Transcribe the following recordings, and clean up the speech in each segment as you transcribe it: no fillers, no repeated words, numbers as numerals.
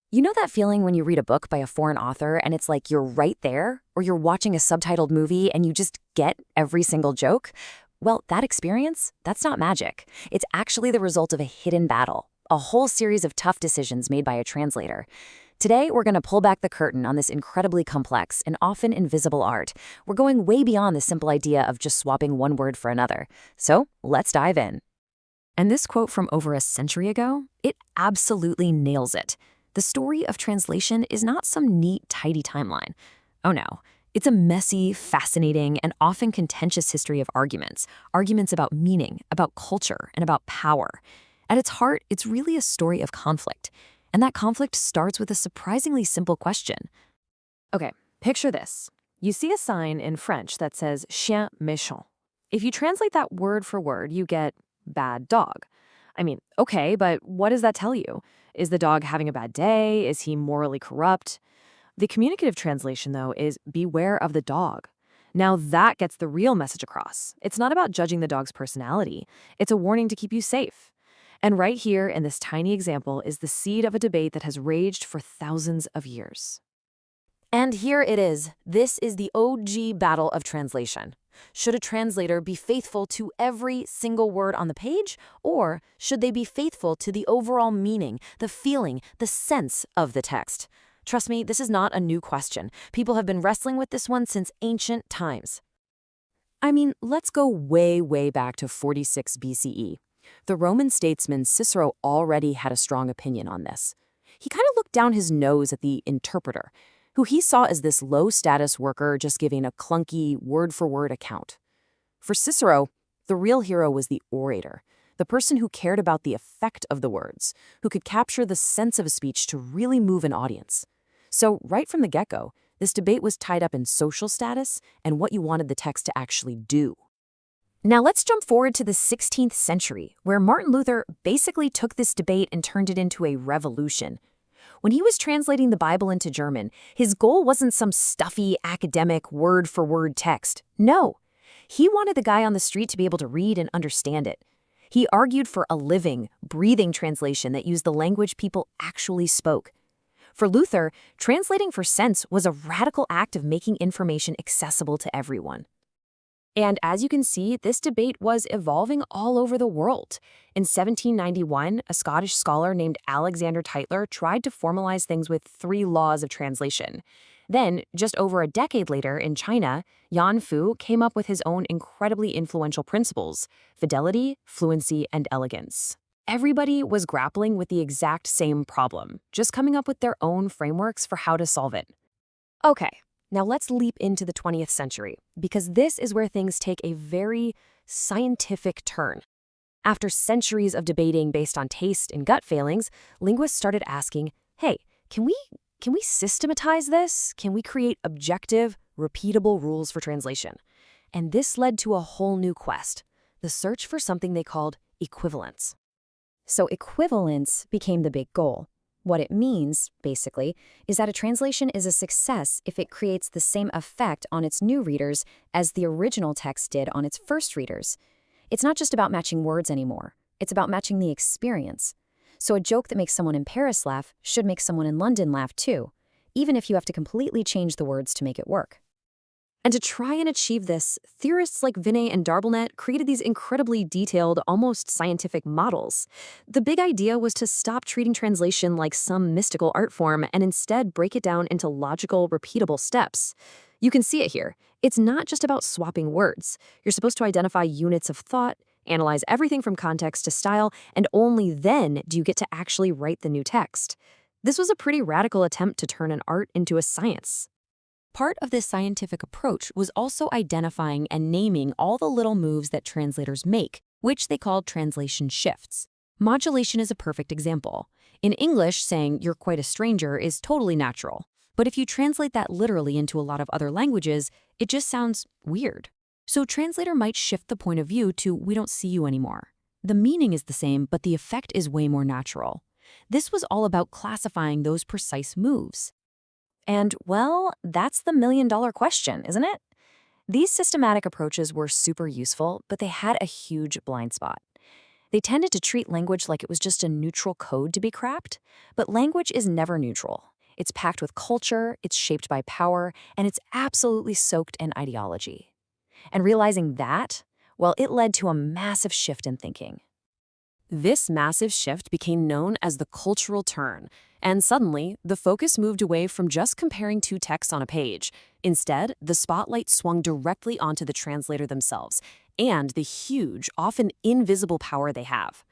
You know that feeling when you read a book by a foreign author and it's like you're right there, or you're watching a subtitled movie and you just get every single joke? Well, that experience, that's not magic. It's actually the result of a hidden battle, a whole series of tough decisions made by a translator. Today, we're going to pull back the curtain on this incredibly complex and often invisible art. We're going way beyond the simple idea of just swapping one word for another. So, let's dive in. And this quote from over a century ago, it absolutely nails it. The story of translation is not some neat, tidy timeline. Oh no, it's a messy, fascinating, and often contentious history of arguments about meaning, about culture, and about power. At its heart, it's really a story of conflict. And that conflict starts with a surprisingly simple question. Okay, picture this. You see a sign in French that says chien méchant. If you translate that word for word, you get bad dog. I mean, okay, but what does that tell you? Is the dog having a bad day? Is he morally corrupt? The communicative translation, though, is beware of the dog. Now that gets the real message across. It's not about judging the dog's personality. It's a warning to keep you safe. And right here in this tiny example is the seed of a debate that has raged for thousands of years. And here it is. This is the OG battle of translation. Should a translator be faithful to every single word on the page, or should they be faithful to the overall meaning, the feeling, the sense of the text? Trust me, this is not a new question. People have been wrestling with this one since ancient times. I mean, let's go way, way back to 46 BCE. The Roman statesman Cicero already had a strong opinion on this. He kind of looked down his nose at the interpreter, who he saw as this low-status worker just giving a clunky, word-for-word account. For Cicero, the real hero was the orator, the person who cared about the effect of the words, who could capture the sense of a speech to really move an audience. So right from the get-go, this debate was tied up in social status and what you wanted the text to actually do. Now let's jump forward to the 16th century, where Martin Luther basically took this debate and turned it into a revolution. When he was translating the Bible into German, his goal wasn't some stuffy, academic, word-for-word text. No, he wanted the guy on the street to be able to read and understand it. He argued for a living, breathing translation that used the language people actually spoke. For Luther, translating for sense was a radical act of making information accessible to everyone. And as you can see, this debate was evolving all over the world. In 1791, a Scottish scholar named Alexander Tytler tried to formalize things with 3 laws of translation. Then, just over a decade later in China, Yan Fu came up with his own incredibly influential principles: fidelity, fluency, and elegance. Everybody was grappling with the exact same problem, just coming up with their own frameworks for how to solve it. Okay. Now let's leap into the 20th century, because this is where things take a very scientific turn. After centuries of debating based on taste and gut failings, linguists started asking, hey, can we systematize this? Can we create objective, repeatable rules for translation? And this led to a whole new quest, the search for something they called equivalence. So equivalence became the big goal. What it means, basically, is that a translation is a success if it creates the same effect on its new readers as the original text did on its first readers. It's not just about matching words anymore. It's about matching the experience. So a joke that makes someone in Paris laugh should make someone in London laugh too, even if you have to completely change the words to make it work. And to try and achieve this, theorists like Vinay and Darbelnet created these incredibly detailed, almost scientific models. The big idea was to stop treating translation like some mystical art form and instead break it down into logical, repeatable steps. You can see it here. It's not just about swapping words. You're supposed to identify units of thought, analyze everything from context to style, and only then do you get to actually write the new text. This was a pretty radical attempt to turn an art into a science. Part of this scientific approach was also identifying and naming all the little moves that translators make, which they called translation shifts. Modulation is a perfect example. In English, saying "you're quite a stranger" is totally natural. But if you translate that literally into a lot of other languages, it just sounds weird. So a translator might shift the point of view to "we don't see you anymore." The meaning is the same, but the effect is way more natural. This was all about classifying those precise moves. And, well, that's the million-dollar question, isn't it? These systematic approaches were super useful, but they had a huge blind spot. They tended to treat language like it was just a neutral code to be cracked, but language is never neutral. It's packed with culture, it's shaped by power, and it's absolutely soaked in ideology. And realizing that, well, it led to a massive shift in thinking. This massive shift became known as the cultural turn, and suddenly, the focus moved away from just comparing two texts on a page. Instead, the spotlight swung directly onto the translator themselves and the huge, often invisible power they have.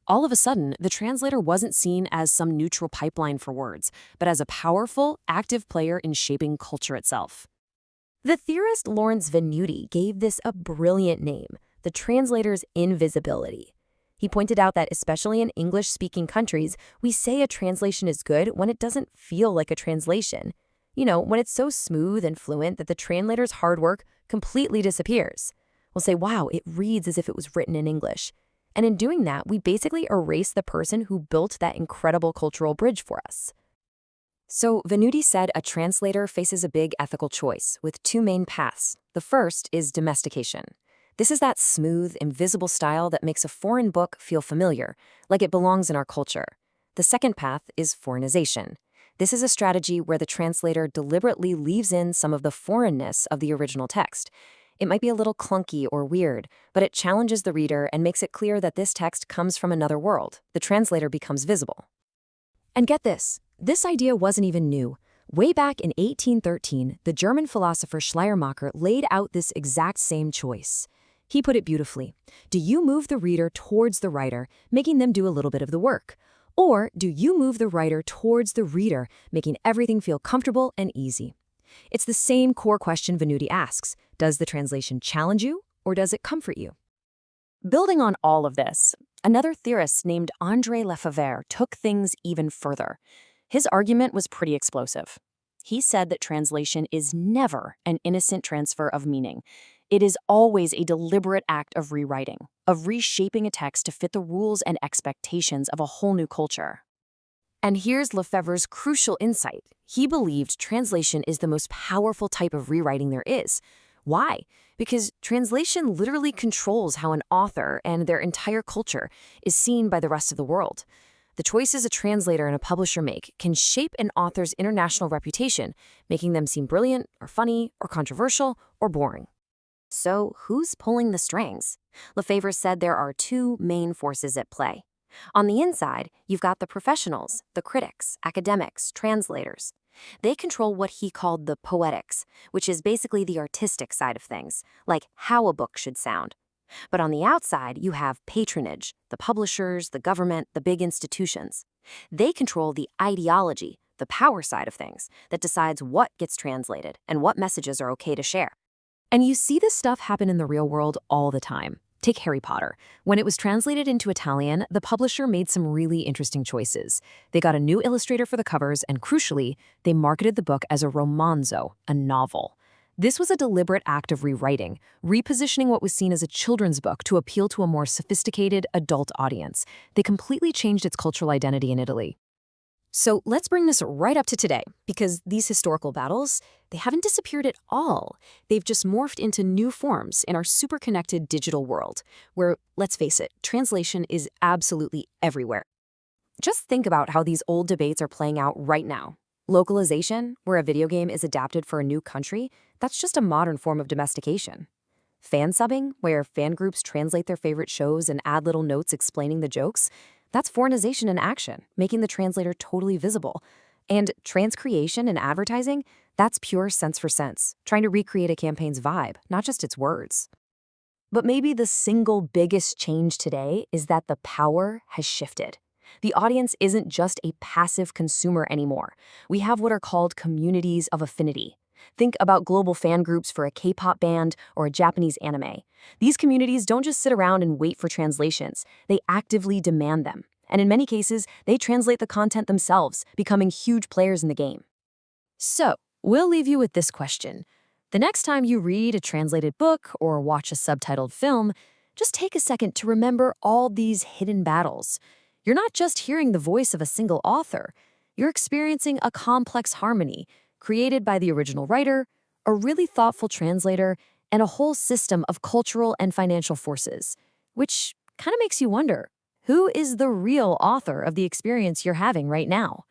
All of a sudden, the translator wasn't seen as some neutral pipeline for words, but as a powerful, active player in shaping culture itself. The theorist Lawrence Venuti gave this a brilliant name, the translator's invisibility. He pointed out that especially in English-speaking countries, we say a translation is good when it doesn't feel like a translation. When it's so smooth and fluent that the translator's hard work completely disappears. We'll say, wow, it reads as if it was written in English. And in doing that, we basically erase the person who built that incredible cultural bridge for us. So Venuti said a translator faces a big ethical choice with two main paths. The first is domestication. This is that smooth, invisible style that makes a foreign book feel familiar, like it belongs in our culture. The second path is foreignization. This is a strategy where the translator deliberately leaves in some of the foreignness of the original text. It might be a little clunky or weird, but it challenges the reader and makes it clear that this text comes from another world. The translator becomes visible. And get this idea wasn't even new. Way back in 1813, the German philosopher Schleiermacher laid out this exact same choice. He put it beautifully. Do you move the reader towards the writer, making them do a little bit of the work? Or do you move the writer towards the reader, making everything feel comfortable and easy? It's the same core question Venuti asks. Does the translation challenge you, or does it comfort you? Building on all of this, another theorist named André Lefebvre took things even further. His argument was pretty explosive. He said that translation is never an innocent transfer of meaning. It is always a deliberate act of rewriting, of reshaping a text to fit the rules and expectations of a whole new culture. And here's Lefebvre's crucial insight. He believed translation is the most powerful type of rewriting there is. Why? Because translation literally controls how an author and their entire culture is seen by the rest of the world. The choices a translator and a publisher make can shape an author's international reputation, making them seem brilliant or funny or controversial or boring. So who's pulling the strings? Lefebvre said there are two main forces at play. On the inside, you've got the professionals, the critics, academics, translators. They control what he called the poetics, which is basically the artistic side of things, like how a book should sound. But on the outside, you have patronage, the publishers, the government, the big institutions. They control the ideology, the power side of things, that decides what gets translated and what messages are okay to share. And you see this stuff happen in the real world all the time. Take Harry Potter. When it was translated into Italian, the publisher made some really interesting choices. They got a new illustrator for the covers, and crucially, they marketed the book as a romanzo, a novel. This was a deliberate act of rewriting, repositioning what was seen as a children's book to appeal to a more sophisticated adult audience. They completely changed its cultural identity in Italy. So let's bring this right up to today, because these historical battles, they haven't disappeared at all. They've just morphed into new forms in our super-connected digital world, where, let's face it, translation is absolutely everywhere. Just think about how these old debates are playing out right now. Localization, where a video game is adapted for a new country, that's just a modern form of domestication. Fan subbing, where fan groups translate their favorite shows and add little notes explaining the jokes, that's foreignization in action, making the translator totally visible. And transcreation in advertising, that's pure sense for sense, trying to recreate a campaign's vibe, not just its words. But maybe the single biggest change today is that the power has shifted. The audience isn't just a passive consumer anymore. We have what are called communities of affinity. Think about global fan groups for a K-pop band or a Japanese anime. These communities don't just sit around and wait for translations. They actively demand them. And in many cases, they translate the content themselves, becoming huge players in the game. So, we'll leave you with this question. The next time you read a translated book or watch a subtitled film, just take a second to remember all these hidden battles. You're not just hearing the voice of a single author. You're experiencing a complex harmony created by the original writer, a really thoughtful translator, and a whole system of cultural and financial forces, which kind of makes you wonder, who is the real author of the experience you're having right now?